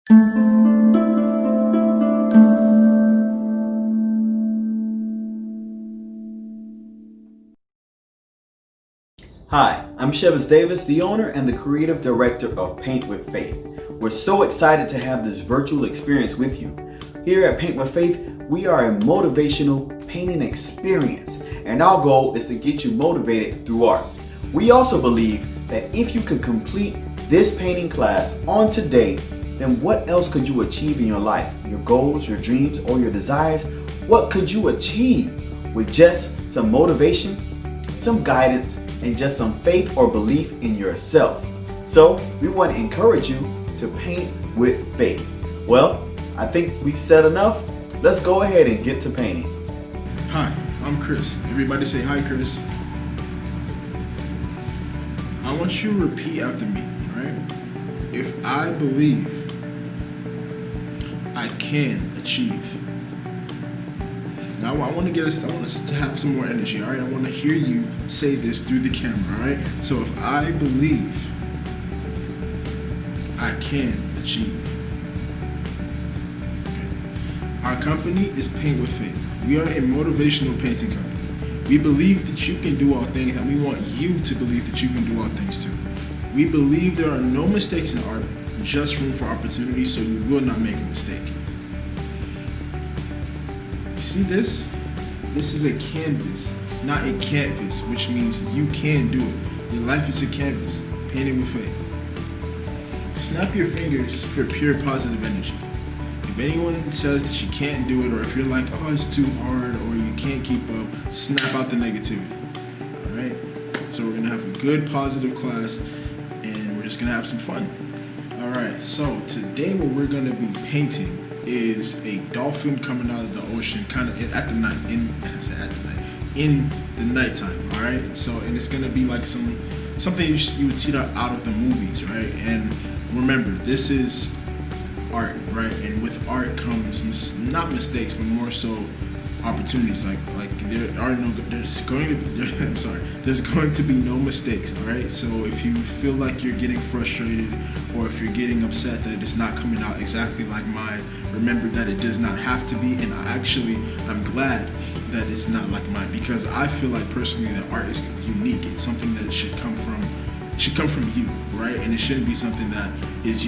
Hi, I'm Shevis Davis, the owner and the creative director of Paint with Faith. We're so excited to have this virtual experience with you. Here at Paint with Faith, we are a motivational painting experience, and our goal is to get you motivated through art. We also believe that if you can complete this painting class on today, then what else could you achieve in your life? Your goals, your dreams, or your desires? What could you achieve with just some motivation, some guidance, and just some faith or belief in yourself? So we want to encourage you to paint with faith. Well, I think we've said enough. Let's go ahead and get to painting. Hi, I'm Chris. Everybody say hi, Chris. I want you to repeat after me, right? If I believe, I can achieve. Now I want us to have some more energy, all right? I want to hear you say this through the camera, all right? So if I believe, I can achieve. Okay. Our company is Paint with Faith. We are a motivational painting company. We believe that you can do all things, and we want you to believe that you can do all things too. We believe there are no mistakes in art, just room for opportunity, so you will not make a mistake. You see this? This is a canvas, not a canvas, which means you can do it. Your life is a canvas, painted with faith. Snap your fingers for pure positive energy. If anyone says that you can't do it, or if you're like, oh, it's too hard, or you can't keep up, snap out the negativity. All right? So we're gonna have a good, positive class, and we're just gonna have some fun. All right. So today, what we're gonna be painting is a dolphin coming out of the ocean, kind of at the night. In the nighttime. All right. So, and it's gonna be like something you would see that out of the movies, right? And remember, this is art, right? And with art comes not mistakes, but more so opportunities. There's going to be no mistakes. All right. So if you feel like you're getting frustrated, or if you're getting upset that it's not coming out exactly like mine, remember that it does not have to be. And I'm glad that it's not like mine, because I feel like personally that art is unique. It's something that should come from you, right? And it shouldn't be something that is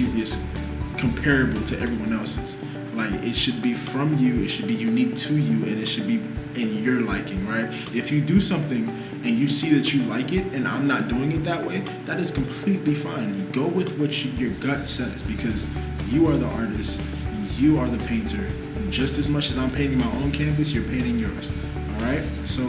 comparable to everyone else's. Like, it should be from you, it should be unique to you, and it should be in your liking, right? If you do something and you see that you like it and I'm not doing it that way, that is completely fine. You go with what your gut says, because you are the artist, you are the painter. Just as much as I'm painting my own canvas, you're painting yours. All right? So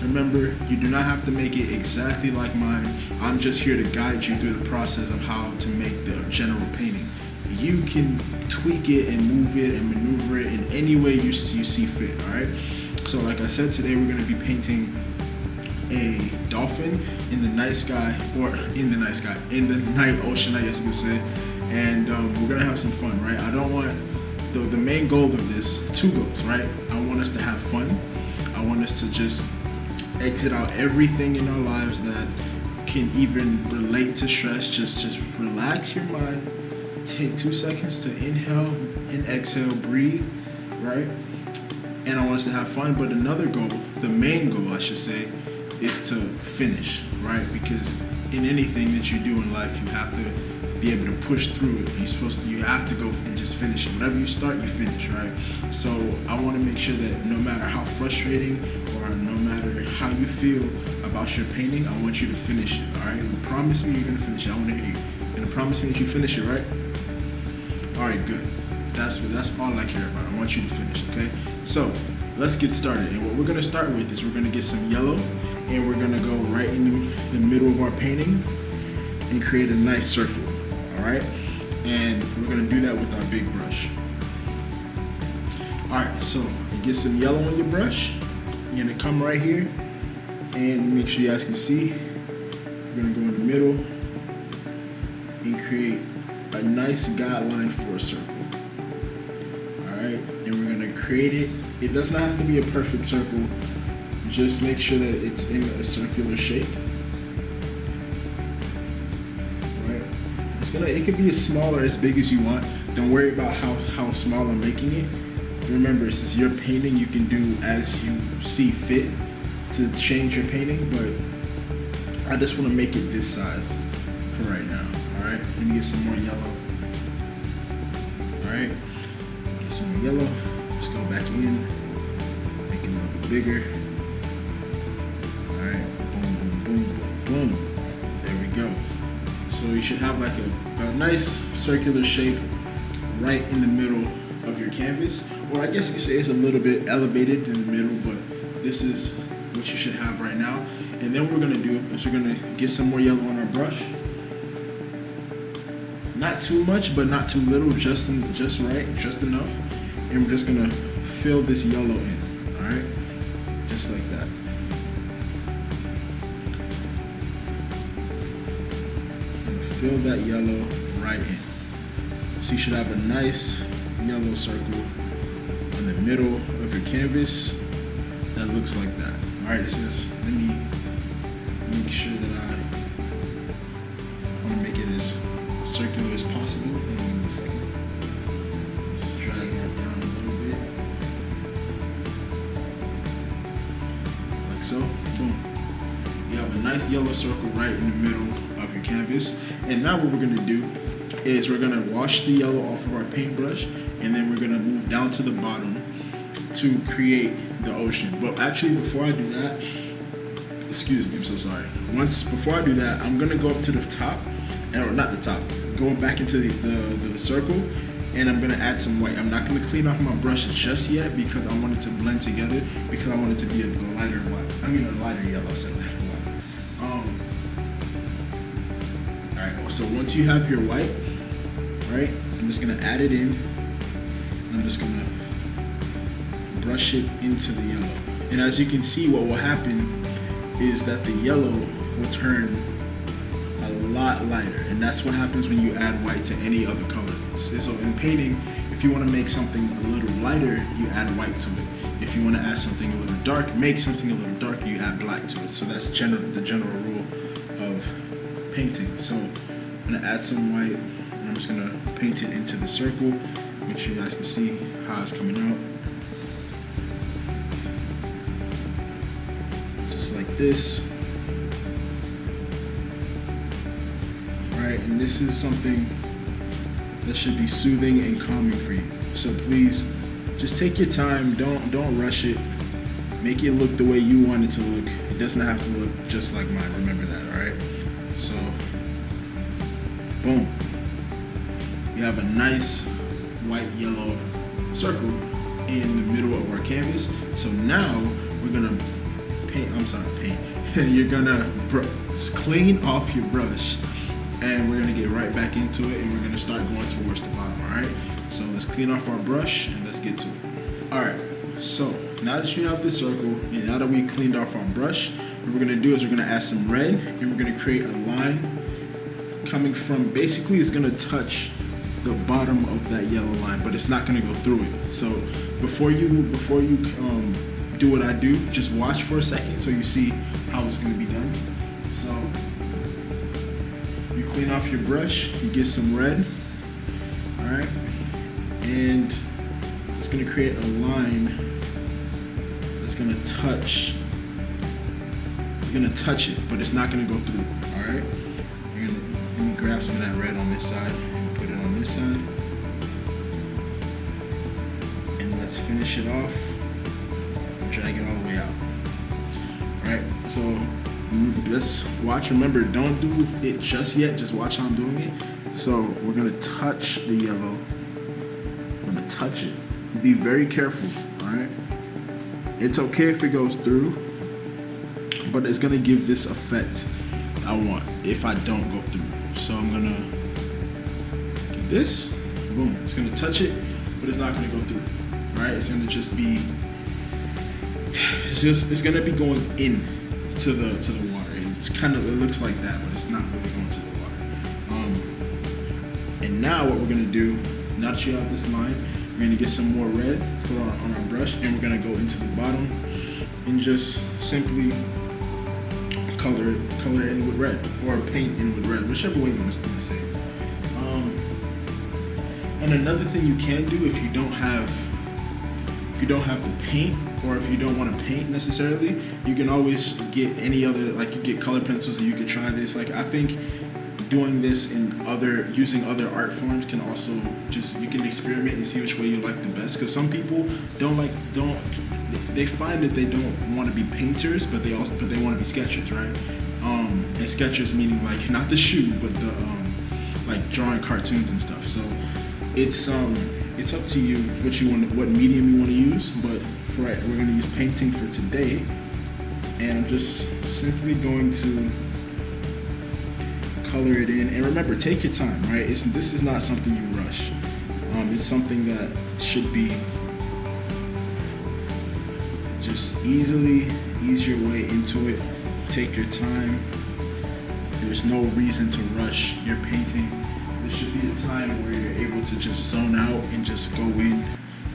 remember, you do not have to make it exactly like mine. I'm just here to guide you through the process of how to make the general painting. You can tweak it and move it and maneuver it in any way you see fit. All right? So like I said, today we're going to be painting a dolphin in the night sky, or in the night ocean, I guess you could say. And we're going to have some fun, right? I don't want the main goal of this, two goals, right? I want us to have fun. I want us to just exit out everything in our lives that can even relate to stress. Just relax your mind. Take 2 seconds to inhale and exhale, breathe, right? And I want us to have fun. But another goal, the main goal, I should say, is to finish, right? Because in anything that you do in life, you have to be able to push through it. You have to go and just finish it. Whatever you start, you finish, right? So I want to make sure that no matter how frustrating or no matter how you feel about your painting, I want you to finish it, all right? And promise me you're going to finish it. I want to hear you. You're going to promise me that you finish it, right? All right, good. That's all I care about. I want you to finish, okay? So let's get started. And what we're going to start with is we're going to get some yellow, and we're going to go right in the middle of our painting and create a nice circle. All right, and we're gonna do that with our big brush. All right, so you get some yellow on your brush. You're gonna come right here and make sure you guys can see. We're gonna go in the middle and create a nice guideline for a circle. All right, and we're gonna create it. It does not have to be a perfect circle. Just make sure that it's in a circular shape. It could be as small or as big as you want. Don't worry about how small I'm making it. Remember, since you're painting, you can do as you see fit to change your painting, but I just want to make it this size for right now. All right, let me get some more yellow. All right, get some more yellow. Just go back in, make it a little bit bigger. All right, boom, boom, boom, boom, boom. There we go. So you should have like a nice circular shape right in the middle of your canvas, or I guess you could say it's a little bit elevated in the middle, but this is what you should have right now. And then what we're gonna do is we're gonna get some more yellow on our brush. Not too much, but not too little, just right, just enough. And we're just gonna fill this yellow in, all right? Just like that. Fill that yellow right in. So you should have a nice yellow circle in the middle of your canvas that looks like that. All right, let me make sure that I want to make it as circular as possible. Give me a second. Just drag that down a little bit. Like so, boom. You have a nice yellow circle right in the middle of your canvas. And now what we're gonna do is we're gonna wash the yellow off of our paintbrush, and then we're gonna move down to the bottom to create the ocean. But actually, before I do that, excuse me, I'm so sorry. Before I do that, I'm gonna go up to the top, or not the top, going back into the circle, and I'm gonna add some white. I'm not gonna clean off my brush just yet because I want it to blend together, because I want it to be a lighter white. I mean a lighter yellow, so alright, so once you have your white, right, I'm just gonna add it in, and I'm just gonna brush it into the yellow. And as you can see, what will happen is that the yellow will turn a lot lighter, and that's what happens when you add white to any other color. So in painting, if you want to make something a little lighter, you add white to it. If you want to add something a little dark, make something a little darker, you add black to it. So that's the general rule of painting. So I'm gonna add some white, and I'm just gonna paint it into the circle. Make sure you guys can see how it's coming out. Just like this. Alright, and this is something that should be soothing and calming for you. So please, just take your time, don't rush it. Make it look the way you want it to look. It doesn't have to look just like mine, remember that, alright? So, boom. You have a nice white-yellow circle in the middle of our canvas. So now we're gonna You're gonna clean off your brush, and we're gonna get right back into it, and we're gonna start going towards the bottom, alright? So let's clean off our brush and let's get to it. Alright, so now that you have this circle, and now that we cleaned off our brush, what we're gonna do is we're gonna add some red, and we're gonna create a line coming from, basically it's gonna touch the bottom of that yellow line, but it's not gonna go through it. So before you do what I do, just watch for a second so you see how it's gonna be done. So you clean off your brush, you get some red, all right, and it's gonna create a line that's gonna touch. It's gonna touch it, but it's not gonna go through. All right. Let me grab some of that red on this side and put it on this side, and let's finish it off and drag it all the way out. All right. So let's watch. Remember, don't do it just yet. Just watch how I'm doing it. So we're gonna touch the yellow. I'm gonna touch it. Be very careful. All right. It's okay if it goes through, but it's gonna give this effect I want if I don't go through. So I'm gonna do this. Boom. It's gonna touch it, but it's not gonna go through. All right. It's gonna just be. It's gonna be going in to the water. It looks like that, but it's not really going to the water. And now what we're gonna do, now that you have this line, we're gonna get some more red, put on our brush, and we're gonna go into the bottom and just simply color in with red, or paint in with red, whichever way you want to say. And another thing you can do if you don't have the paint, or if you don't want to paint necessarily, you can always get any other, like you get color pencils and you can try this. Like I think doing this using other art forms can also you can experiment and see which way you like the best. Because some people they find that they don't want to be painters, but they want to be sketchers, right? And sketchers meaning like not the shoe, but the like drawing cartoons and stuff. So it's up to you what medium you want to use. But we're going to use painting for today, and I'm just simply going to color it in. And remember, take your time, right? This is not something you rush. It's something that should be just ease your way into it. Take your time. There's no reason to rush your painting. There should be a time where you're able to just zone out and just go in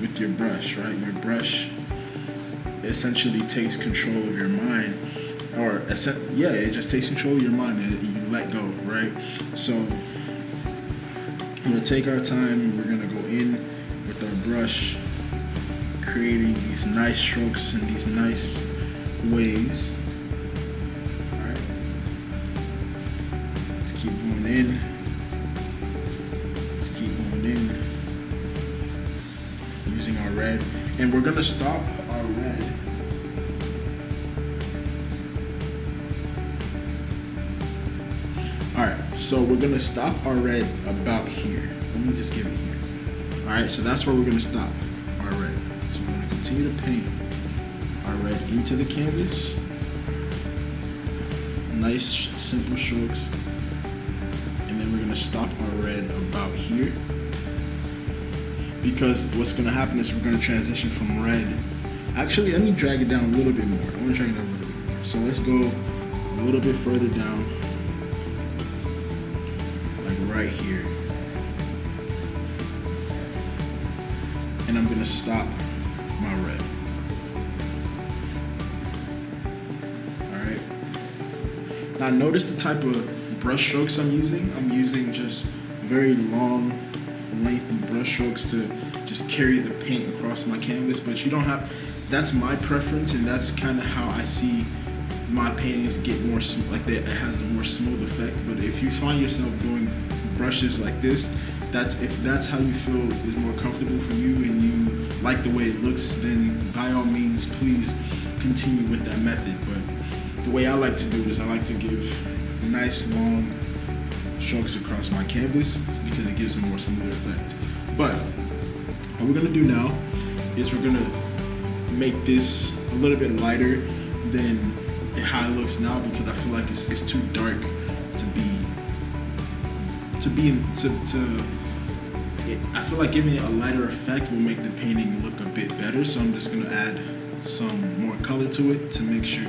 with your brush, right? Your brush essentially takes control of your mind, it just takes control of your mind and you let go, right? So I'm gonna take our time and we're gonna go in with our brush, creating these nice strokes and these nice waves. All right, let's keep going in. Using our red, and we're gonna stop our red so we're gonna stop our red about here. Let me just give it here. All right, so that's where we're gonna stop our red. So we're gonna continue to paint our red into the canvas. Nice simple strokes, and then we're gonna stop our red about here. Because what's going to happen is we're going to transition from red. Actually, let me drag it down a little bit more. I want to drag it down a little bit more. So let's go a little bit further down, like right here. And I'm going to stop my red. All right. Now notice the type of brush strokes I'm using. I'm using just very long, lengthy brush strokes to just carry the paint across my canvas, but you don't have, that's my preference, and that's kind of how I see my paintings get more it has a more smooth effect. But if you find yourself doing brushes like this, if that's how you feel is more comfortable for you and you like the way it looks, then by all means please continue with that method. But the way I like to do it is I like to give nice long strokes across my canvas because it gives a more smoother effect. But what we're gonna do now is we're gonna make this a little bit lighter than how it looks now, because I feel like it's too dark I feel like giving it a lighter effect will make the painting look a bit better. So I'm just gonna add some more color to it to make sure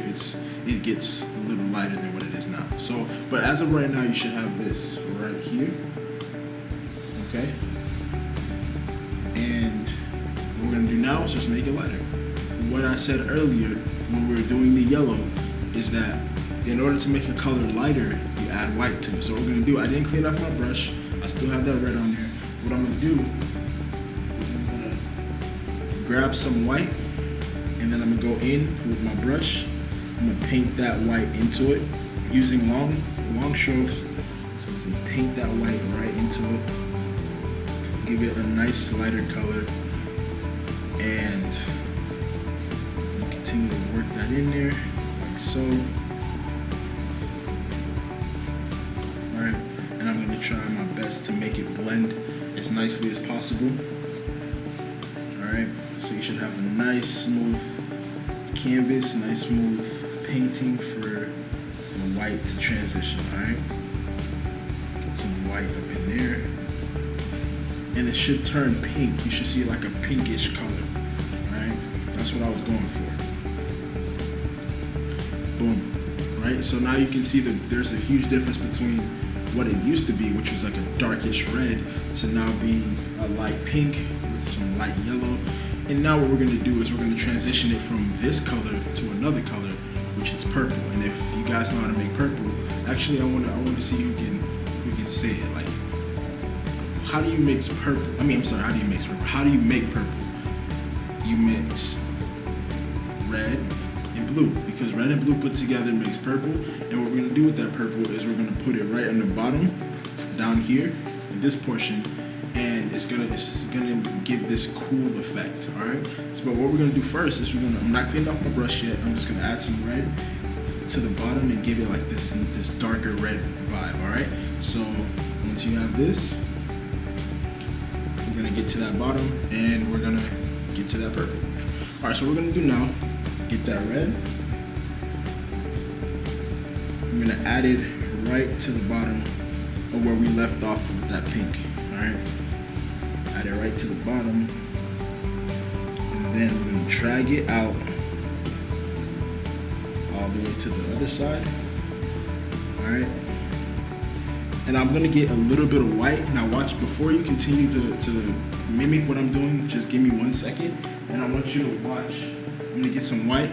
it gets a little lighter than what it is now. So, but as of right now, you should have this right here, okay? And what we're gonna do now is just make it lighter. What I said earlier when we were doing the yellow is that in order to make a color lighter, you add white to it. So what we're gonna do, I didn't clean up my brush. I still have that red on there. What I'm gonna do is I'm gonna grab some white, and then I'm gonna go in with my brush. I'm gonna paint that white into it using long strokes. So paint that white right into it. Give it a nice lighter color, and continue to work that in there like so. All right, and I'm gonna try my best to make it blend as nicely as possible. All right, so you should have a nice smooth canvas, nice smooth painting for the white to transition. All right, get some white up in there, and it should turn pink. You should see like a pinkish color. All right, that's what I was going for. Boom. Right, so now you can see that there's a huge difference between what it used to be, which was like a darkish red, to now being a light pink with some light yellow. And now what we're gonna do is we're gonna transition it from this color to another color, which is purple. And if you guys know how to make purple, actually I wanna see who can say it. Like, how do you mix purple? How do you mix purple? How do you make purple? You mix red and blue, because red and blue put together makes purple. And what we're gonna do with that purple is we're gonna put it right on the bottom, down here, in this portion, and it's gonna give this cool effect. All right. So, but what we're gonna do first is I'm not cleaned off my brush yet. I'm just gonna add some red to the bottom and give it like this darker red vibe. All right. So once you have this, we're gonna get to that bottom and we're gonna get to that purple. All right. So what we're gonna do now, get that red. I'm gonna add it right to the bottom of where we left off with that pink. All right. Add it right to the bottom, and then we're gonna drag it out all the way to the other side. All right. And I'm gonna get a little bit of white. Now watch, before you continue to mimic what I'm doing, just give me 1 second, and I want you to watch. I'm gonna get some white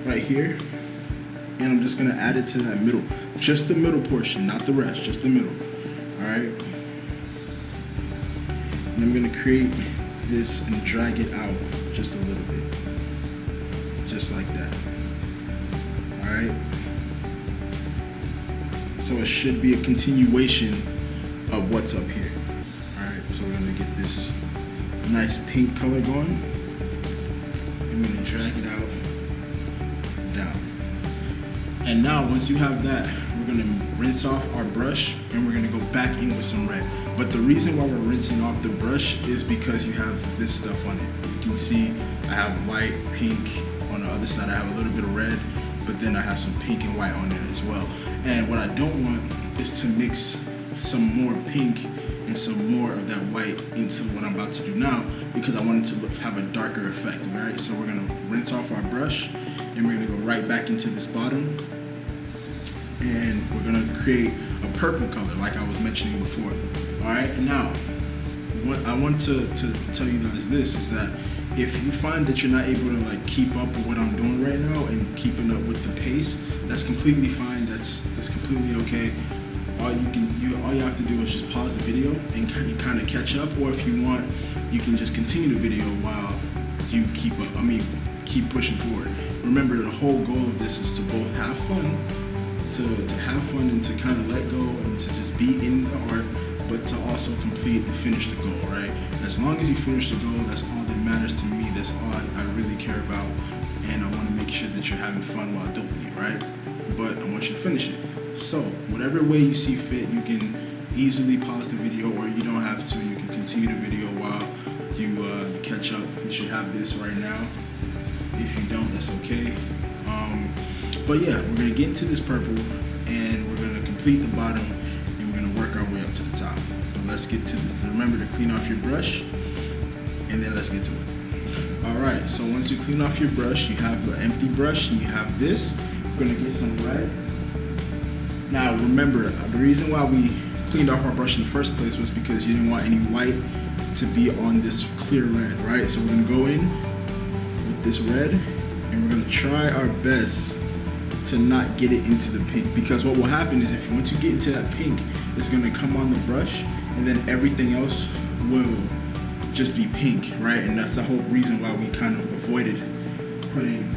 right here, and I'm just gonna add it to that middle, just the middle portion, not the rest, just the middle. All right. And I'm gonna create this and drag it out just a little bit, just like that. All right. So it should be a continuation of what's up here. All right. So we're gonna get this nice pink color going. I'm gonna drag it out, down. And now once you have that, we're gonna rinse off our brush and we're gonna go back in with some red. But the reason why we're rinsing off the brush is because you have this stuff on it. You can see I have white, pink. On the other side I have a little bit of red, but then I have some pink and white on it as well. And what I don't want is to mix some more pink and some more of that white into what I'm about to do now, because I want it to have a darker effect. All right, so we're gonna rinse off our brush and we're gonna go right back into this bottom, and we're gonna create a purple color like I was mentioning before. All right, now what I want to tell you guys this is that if you find that you're not able to like keep up with what I'm doing right now and keeping up with the pace, that's completely fine. That's completely okay. All you have to do is just pause the video and kind of catch up, or if you want, you can just continue the video while you keep pushing forward. Remember, the whole goal of this is to both have fun, to have fun and to kind of let go and to just be in the art, but to also complete and finish the goal, right? As long as you finish the goal, that's all that matters to me. That's all I really care about, and I want to make sure that you're having fun while doing it, right? But I want you to finish it. So whatever way you see fit, you can easily pause the video, or you don't have to. You can continue the video while you catch up. You should have this right now. If you don't, that's okay. But yeah, we're gonna get into this purple, and we're gonna complete the bottom, and we're gonna work our way up to the top. But let's get to remember to clean off your brush, and then let's get to it. All right, so once you clean off your brush, you have the empty brush, and you have this. We're gonna get some red. Now remember, the reason why we cleaned off our brush in the first place was because you didn't want any white to be on this clear red, right? So we're gonna go in with this red, and we're gonna try our best to not get it into the pink, because what will happen is once you get into that pink, it's gonna come on the brush, and then everything else will just be pink, right? And that's the whole reason why we kind of avoided putting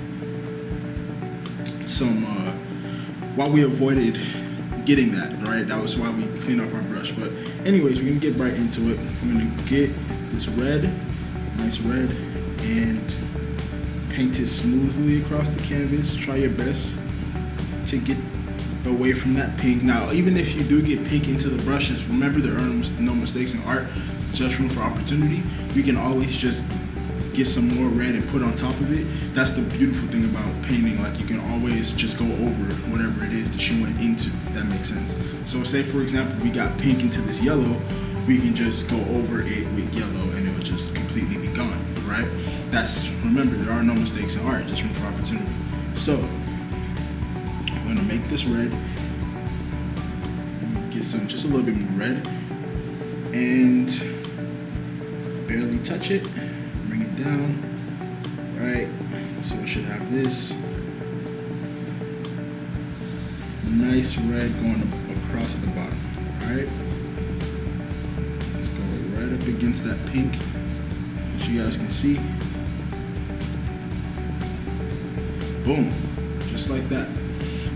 getting that, right? That was why we cleaned off our brush. But anyways, we're gonna get right into it. We're gonna get this red, nice red, and paint it smoothly across the canvas. Try your best to get away from that pink. Now, even if you do get pink into the brushes, remember there are no mistakes in art, just room for opportunity. You can always just get some more red and put on top of it. That's the beautiful thing about painting. Like, you can always just go over whatever it is that you went into, if that makes sense. So say for example, we got pink into this yellow, we can just go over it with yellow and it will just completely be gone, right? Remember, there are no mistakes in art, just room for opportunity. So I'm gonna make this red, get just a little bit more red, and barely touch it. Bring it down, right? So we should have this nice red going across the bottom, right? Let's go right up against that pink, which you guys can see. Boom, just like that.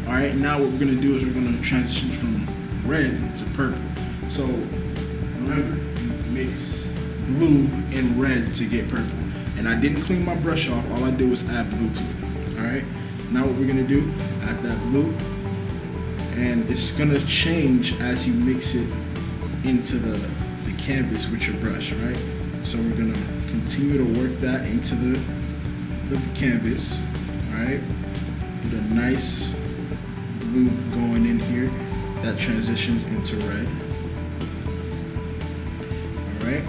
All right, now what we're gonna do is we're gonna transition from red to purple. So remember, mix blue and red to get purple. And I didn't clean my brush off, all I did was add blue to it. All right, now what we're gonna do, add that blue, and it's gonna change as you mix it into the canvas with your brush, right? So we're gonna continue to work that into the canvas, all right? Get a nice blue going in here that transitions into red, all right?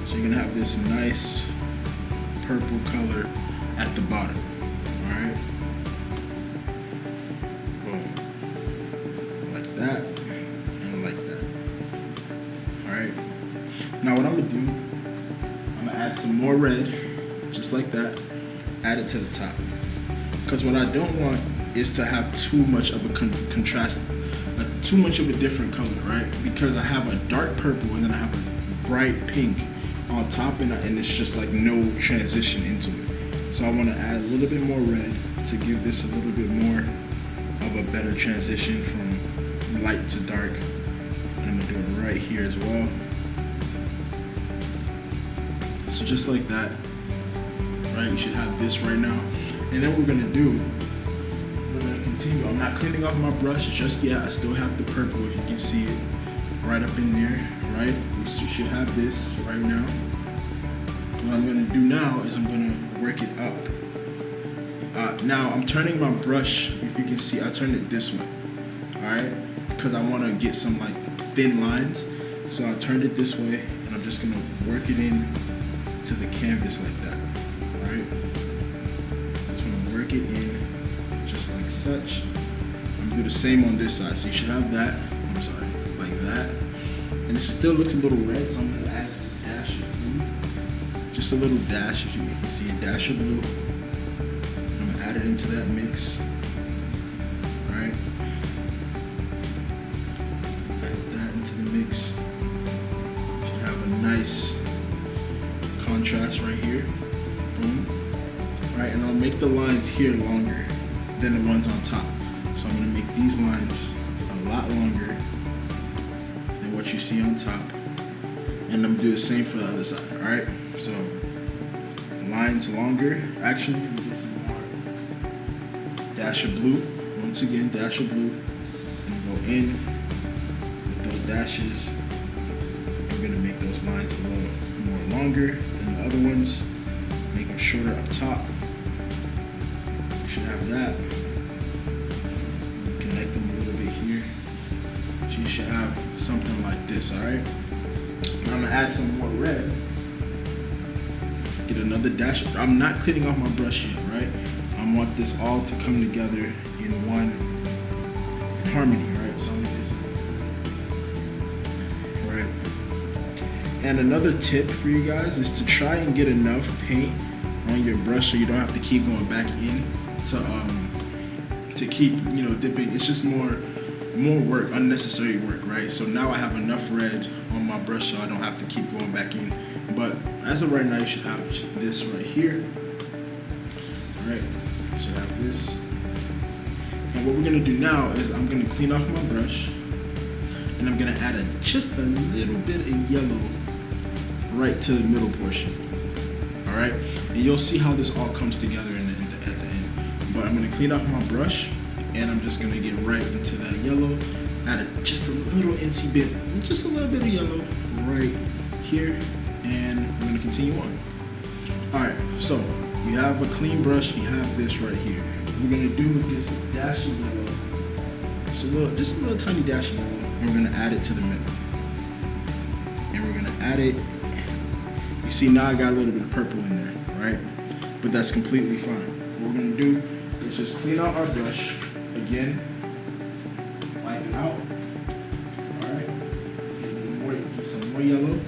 So you're gonna have this nice purple color at the bottom, all right? Boom, like that. Now what I'm gonna do, I'm gonna add some more red, just like that, add it to the top. Because what I don't want is to have too much of a contrast, too much of a different color, right? Because I have a dark purple and then I have a bright pink on top, and it's just like no transition into it. So I wanna add a little bit more red to give this a little bit more of a better transition from light to dark. And I'm gonna do it right here as well. So just like that, right? You should have this right now. And then what we're gonna do, we're gonna continue. I'm not cleaning off my brush just yet. I still have the purple, if you can see it, right up in there, right? You should have this right now. What I'm gonna do now is I'm gonna work it up. Now I'm turning my brush, if you can see, I turned it this way, all right? Because I wanna get some like thin lines. So I turned it this way, and I'm just gonna work it in to the canvas like that, all right? Just want to work it in just like such. I'm gonna do the same on this side. So you should have that, I'm sorry, like that. And it still looks a little red, so I'm gonna add a dash of blue. Just a little dash, if you can see a dash of blue. I'm gonna add it into that mix, all right? Add that into the mix. Should have a nice contrast right here. Boom. Right, and I'll make the lines here longer than the ones on top. So I'm gonna make these lines a lot longer than what you see on top. And I'm gonna do the same for the other side, all right? So lines longer. Actually, let me get some more. Dash of blue. Once again, dash of blue. And go in with those dashes. I'm gonna make those lines a little more longer than the other ones. Make them shorter up top. You should have that. Connect them a little bit here. So you should have something like this, all right? Now I'm gonna add some more red. Get another dash. I'm not cleaning off my brush yet, right? I want this all to come together in one harmony, right? So I'm gonna get some, right? And another tip for you guys is to try and get enough paint on your brush so you don't have to keep going back in to keep, you know, dipping. It's just more work, unnecessary work, right? So now I have enough red on my brush so I don't have to keep going back in. But as of right now, you should have this right here. All right, you should have this. And what we're gonna do now is I'm gonna clean off my brush and I'm gonna add just a little bit of yellow right to the middle portion. All right, and you'll see how this all comes together at the end. But I'm gonna clean off my brush and I'm just gonna get right into that yellow. Add just a little incy bit, just a little bit of yellow right here, and we're gonna continue on. All right, so you have a clean brush, you have this right here. What we're gonna do is get some dash of yellow, just a little tiny dash of yellow, and we're gonna add it to the middle. And we're gonna add it. You see now I got a little bit of purple in there, right? But that's completely fine. What we're gonna do is just clean out our brush again, wipe it out. All right, get some more yellow,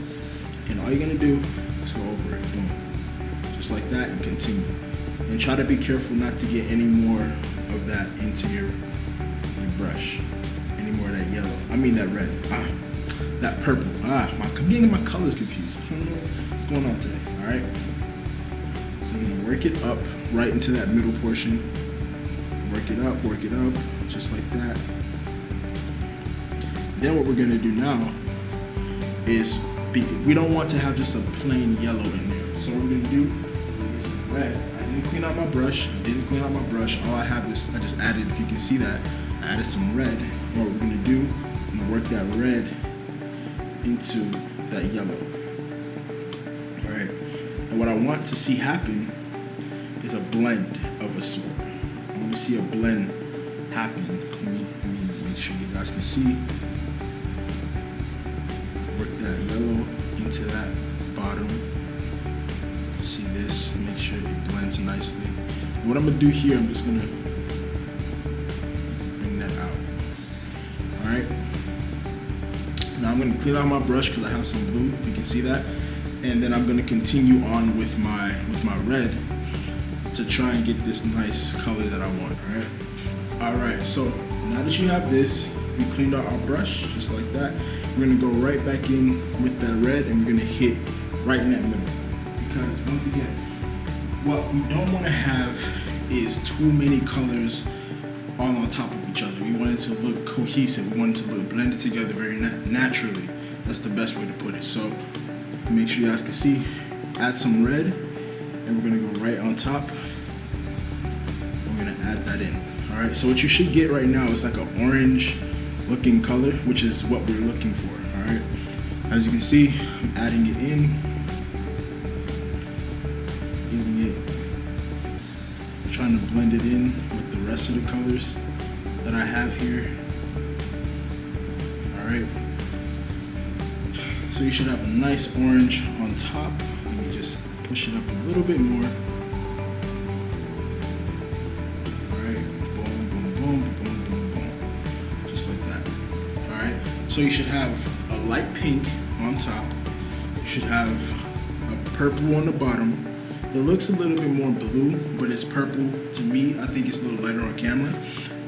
and all you're gonna do is go over it, boom, just like that, and continue. And try to be careful not to get any more of that into your brush, any more of that yellow. I mean that red. that purple. I'm getting my colors confused. I don't know what's going on today. All right. So I'm gonna work it up right into that middle portion. Work it up, just like that. Then what we're gonna do now is we don't want to have just a plain yellow in there. So what we're gonna do, we're gonna get some red. I didn't clean out my brush. All I have is, I just added, if you can see that, I added some red. And what we're gonna do, I'm gonna work that red into that yellow. All right. And what I want to see happen is a blend of a sort. I want to see a blend happen. Let me make sure you guys can see. Work that yellow into that bottom. See this, make sure it blends nicely. And what I'm gonna do here, I'm just gonna bring that out. All right. Now I'm gonna clean out my brush because I have some blue, if you can see that. And then I'm gonna continue on with my red to try and get this nice color that I want, all right? All right, so now that you have this, we cleaned out our brush, just like that. We're gonna go right back in with that red and we're gonna hit right in that middle. Because once again, what we don't wanna have is too many colors all on top of each other. We want it to look cohesive. We want it to look blended together very naturally. That's the best way to put it. So make sure you guys can see, add some red and we're gonna go right on top. We're gonna add that in. All right, so what you should get right now is like an orange looking color, which is what we're looking for, all right? As you can see, I'm adding it in, trying to blend it in with the rest of the colors that I have here. All right. So you should have a nice orange on top. Let me just push it up a little bit more. All right, boom, boom, boom, boom, boom, boom. Just like that. All right, so you should have a light pink on top. You should have a purple on the bottom. It looks a little bit more blue, but it's purple. To me, I think it's a little lighter on camera.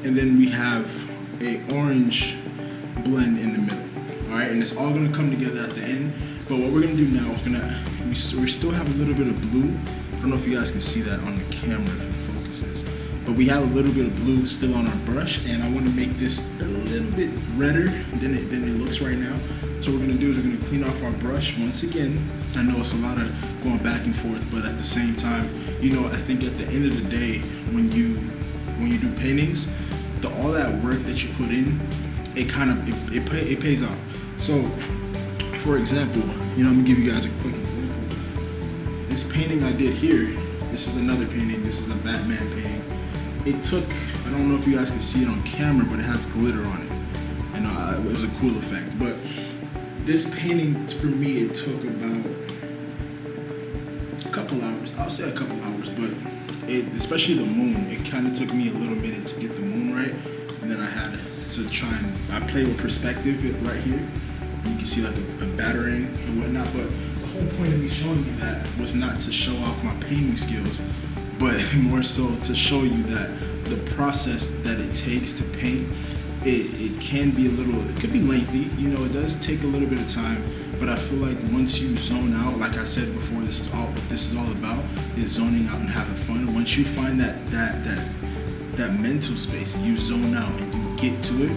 And then we have a orange blend in the middle. All right, and it's all gonna come together at the end. But what we're gonna do now is we still have a little bit of blue. I don't know if you guys can see that on the camera if it focuses. But we have a little bit of blue still on our brush, and I wanna make this a little bit redder than it looks right now. So what we're gonna do is we're gonna clean off our brush once again. I know it's a lot of going back and forth, but at the same time, you know, I think at the end of the day, when you do paintings, all that work that you put in, it pays off. So, for example, you know, I'm gonna give you guys a quick example. This painting I did here, this is another painting. This is a Batman painting. It took, I don't know if you guys can see it on camera, but it has glitter on it. I know it was a cool effect, but this painting for me, it took about a couple hours. I'll say a couple hours, but especially the moon, it kind of took me a little minute to get the moon right, and then I had to try and I played with perspective right here. You can see like a battering and whatnot, but the whole point of me showing you that was not to show off my painting skills, but more so to show you that the process that it takes to paint, it can be it could be lengthy, you know, it does take a little bit of time, but I feel like once you zone out, like I said before, this is all about, is zoning out and having fun. Once you find that mental space and you zone out and you get to it,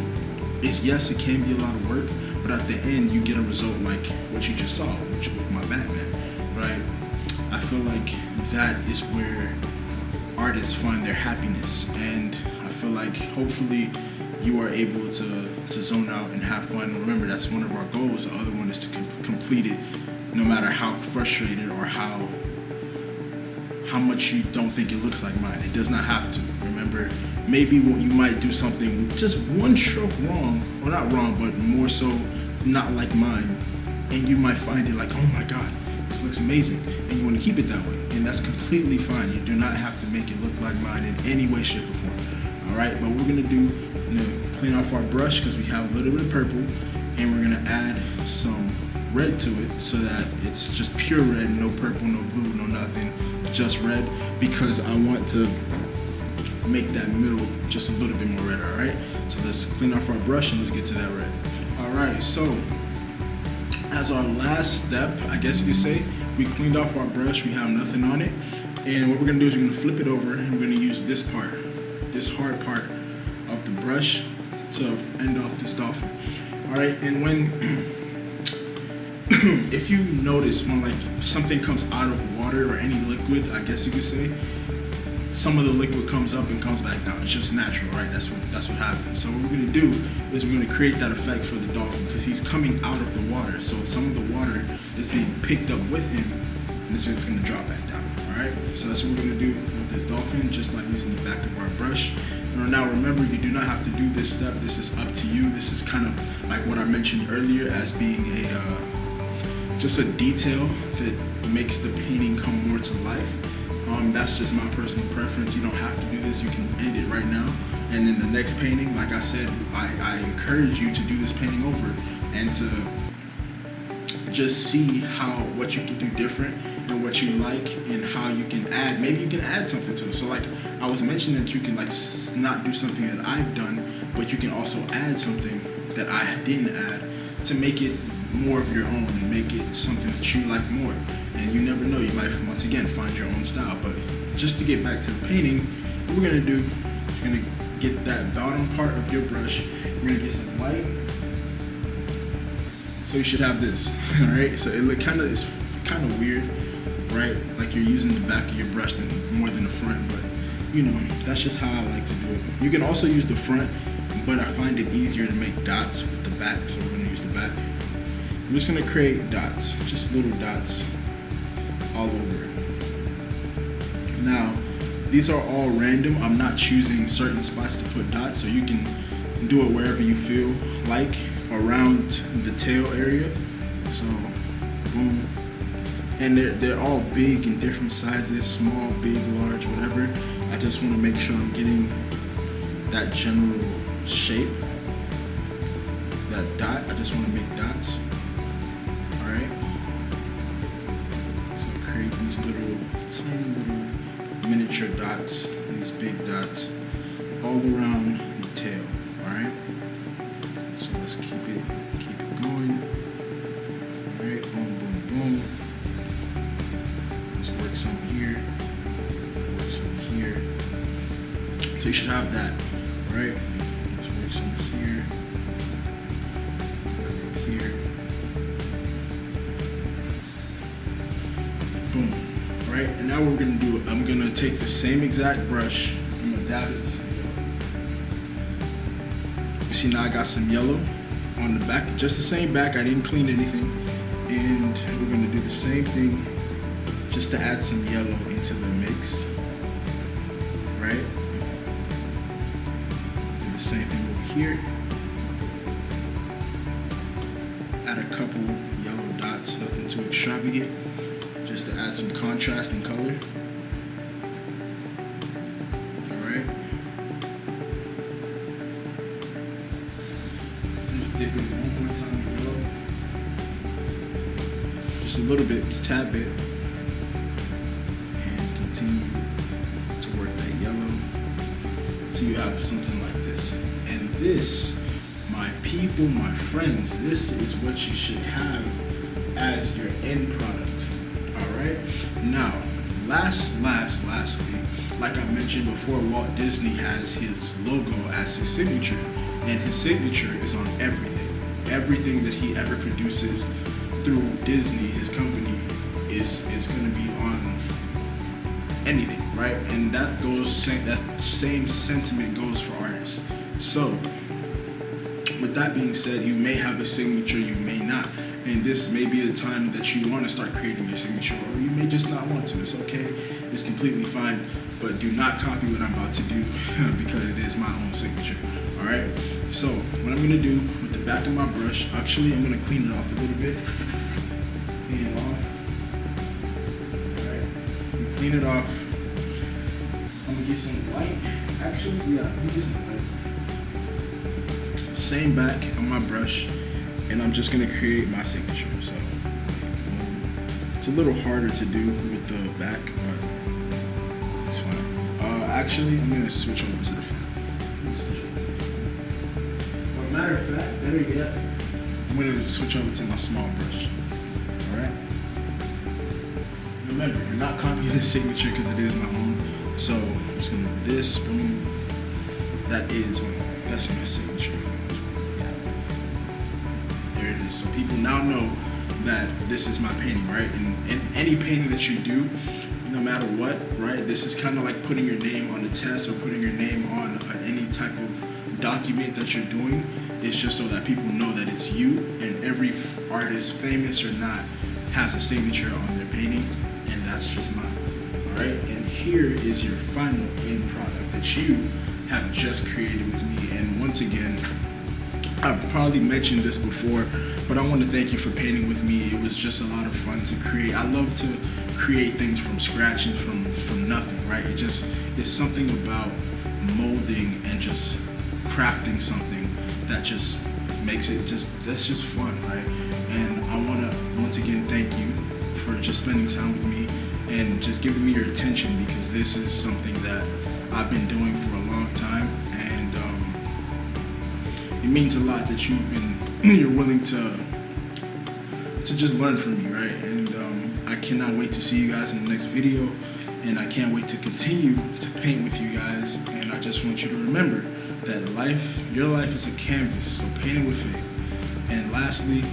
yes, it can be a lot of work, but at the end you get a result like what you just saw, which was my Batman, right? I feel like that is where artists find their happiness, and I feel like hopefully you are able to zone out and have fun. Remember, that's one of our goals. The other one is to complete it, no matter how frustrated or how much you don't think it looks like mine. It does not have to. Remember, maybe you might do something just one stroke wrong, or not wrong, but more so not like mine, and you might find it like, oh my God, this looks amazing, and you want to keep it that way, and that's completely fine. You do not have to make it look like mine in any way, shape, or form. All right, but we're gonna do, clean off our brush because we have a little bit of purple, and we're gonna add some red to it so that it's just pure red, no purple, no blue, no nothing, just red, because I want to make that middle just a little bit more red. All right, so let's clean off our brush and let's get to that red. All right, so as our last step, I guess you could say, we cleaned off our brush, we have nothing on it. And what we're gonna do is we're gonna flip it over and we're gonna use this part, this hard part of the brush to end off this dolphin. All right, and when, if you notice when like something comes out of water or any liquid, I guess you could say, some of the liquid comes up and comes back down. It's just natural, right? That's what happens. So what we're gonna do is we're gonna create that effect for the dolphin because he's coming out of the water. So some of the water is being picked up with him and it's just gonna drop back down, all right? So that's what we're gonna do with this dolphin, just like using the back of our brush. And now remember, you do not have to do this step. This is up to you. This is kind of like what I mentioned earlier as being just a detail that makes the painting come more to life. That's just my personal preference. You don't have to do this. You can end it right now. And in the next painting, like I said, I encourage you to do this painting over and to just see what you can do different and what you like and how you can add. Maybe you can add something to it. So like I was mentioning that you can like not do something that I've done, but you can also add something that I didn't add to make it more of your own and make it something that you like more. And you never know, you might once again find your own style. But just to get back to the painting, what we're gonna do, we're gonna get that bottom part of your brush, we're gonna get some white. So you should have this, all right? So it's kind of weird, right? Like you're using the back of your brush more than the front, but you know, that's just how I like to do it. You can also use the front, but I find it easier to make dots with the back, so we're gonna use the back. I'm just gonna create dots, just little dots all over it. Now, these are all random. I'm not choosing certain spots to put dots, so you can do it wherever you feel like, around the tail area. So, boom. And they're all big in different sizes, small, big, large, whatever. I just want to make sure I'm getting that general shape, that dot. I just want to make dots. All right. So create these little, tiny little miniature dots and these big dots all around the tail. All right. So let's keep it going. All right. Boom, boom, boom. Let's work some here. Work some here. So you should have that, right? Let's work some here. Work here. Boom. All right. And now what we're gonna do, I'm gonna take the same exact brush. I'm gonna dab it. You see now I got some yellow on the back, just the same back. I didn't clean anything. And we're gonna do the same thing just to add some yellow into the mix, right? Do the same thing over here. Add a couple yellow dots, nothing too extravagant, just to add some contrast and color. All right. Just dip it one more time in yellow. Just a little bit, just a tad bit. To work that yellow till you have something like this. And this, my people, my friends, this is what you should have as your end product. All right. Now, lastly, like I mentioned before, Walt Disney has his logo as his signature, and his signature is on everything. Everything that he ever produces through Disney, his company, is going to be on anything, right? And that same sentiment goes for artists. So with that being said, you may have a signature, you may not, and this may be the time that you want to start creating your signature, or you may just not want to. It's okay, it's completely fine, but do not copy what I'm about to do because it is my own signature. All right, so what I'm going to do with the back of my brush, actually I'm going to clean it off a little bit. Clean it off. Clean it off. I'm gonna get some white. Actually, yeah, I'm gonna get some white. Same back on my brush, and I'm just gonna create my signature. So it's a little harder to do with the back, but it's fine. Actually, I'm gonna switch over to the front. Well, matter of fact, better yet, I'm going to switch over to my small brush. Alright? Remember, you're not copying this signature because it is my own. So I'm just going to do this, boom. That's my signature. There it is. So people now know that this is my painting, right? And any painting that you do, no matter what, right? This is kind of like putting your name on a test or putting your name on any type of document that you're doing. It's just so that people know that it's you, and every artist, famous or not, has a signature on their painting, and that's just mine. All right, and here is your final end product that you have just created with me. And once again, I've probably mentioned this before, but I want to thank you for painting with me. It was just a lot of fun to create. I love to create things from scratch and from nothing, right? It's something about molding and just crafting something that just makes it that's just fun, right? And I want to once again thank you for just spending time with me and just giving me your attention, because this is something that I've been doing for a long time, and it means a lot that you're willing to just learn from me, right? And I cannot wait to see you guys in the next video, and I can't wait to continue to paint with you guys. And I just want you to remember that your life is a canvas, so paint it with faith. And lastly,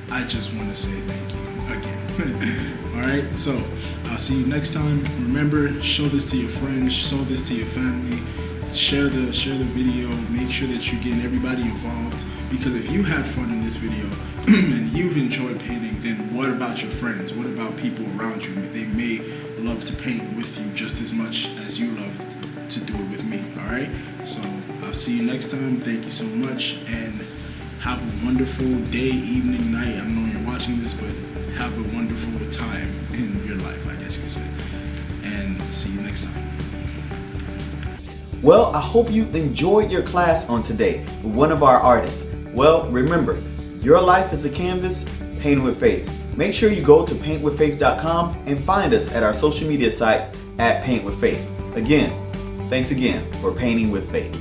I just want to say thank you again. All right, so I'll see you next time. Remember, show this to your friends, show this to your family, share the video. Make sure that you're getting everybody involved, because if you had fun in this video and you've enjoyed painting, then what about your friends? What about people around you? They may love to paint with you just as much as you love to do it with me. All right, so I'll see you next time. Thank you so much, and have a wonderful day, evening, night. I don't know when you're watching this, but have a wonderful time in your life, I guess you could say. And see you next time. Well, I hope you enjoyed your class on today with one of our artists. Well, remember, your life is a canvas, paint with faith. Make sure you go to paintwithfaith.com and find us at our social media sites at Paint with Faith. Again, thanks again for painting with faith.